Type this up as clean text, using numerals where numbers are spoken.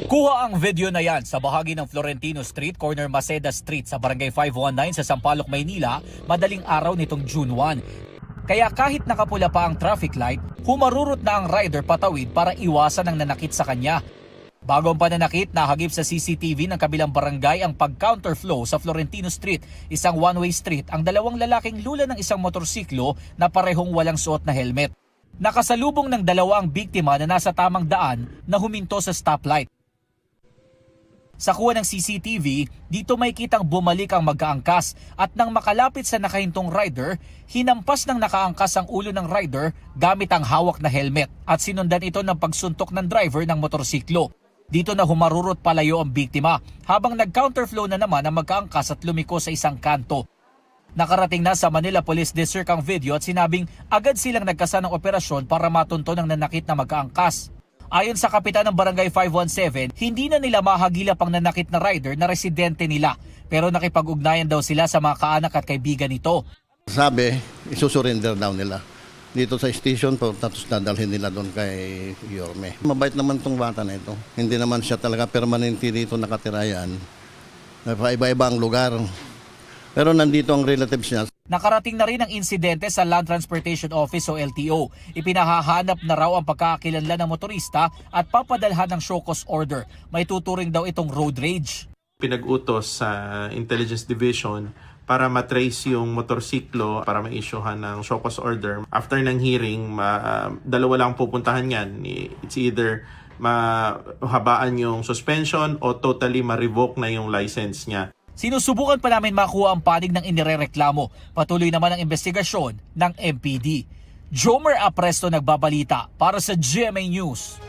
Kuha ang video na yan sa bahagi ng Florentino Street, corner Maceda Street sa Barangay 519 sa Sampaloc, Maynila, madaling araw nitong June 1. Kaya kahit nakapula pa ang traffic light, humarurot na ang rider patawid para iwasan ang nanakit sa kanya. Bago ang pananakit, nahagip sa CCTV ng kabilang barangay ang pag-counterflow sa Florentino Street, isang one-way street, ang dalawang lalaking lula ng isang motorsiklo na parehong walang suot na helmet. Nakasalubong ng dalawa ang biktima na nasa tamang daan na huminto sa stoplight. Sa kuha ng CCTV, dito may kitang bumalik ang magkaangkas at nang makalapit sa nakahintong rider, hinampas ng nakaangkas ang ulo ng rider gamit ang hawak na helmet at sinundan ito ng pagsuntok ng driver ng motorsiklo. Dito na humarurot palayo ang biktima habang nag-counterflow na naman ang magkaangkas at lumiko sa isang kanto. Nakarating na sa Manila Police District ang video at sinabing agad silang nagkasa ng operasyon para matunton ang nanakit na magkaangkas. Ayon sa kapitan ng Barangay 517, hindi na nila mahagilap ang nanakit na rider na residente nila pero nakipag-ugnayan daw sila sa mga kaanak at kaibigan nito. Sabi, isusurrender daw nila dito sa station po tapos dadalhin nila doon kay Yorme. Mabait naman tong bata na ito. Hindi naman siya talaga permanente dito nakatira yan. Iba-iba ang lugar. Pero nandito ang relatives niya. Nakarating na rin ang insidente sa Land Transportation Office o LTO. Ipinahahanap na raw ang pagkakakilanlan ng motorista at papadalhan ng show cause order. May tuturing daw itong road rage. Pinag-utos sa Intelligence Division para matrace yung motorsiklo para ma-issuehan ng show cause order. After ng hearing, dalawa lang pupuntahan yan. It's either mahabaan yung suspension o totally ma-revoke na yung license niya. Sinusubukan pa namin makuha ang panig ng inirereklamo. Patuloy naman ang investigasyon ng MPD. Jomer Apresto nagbabalita para sa GMA News.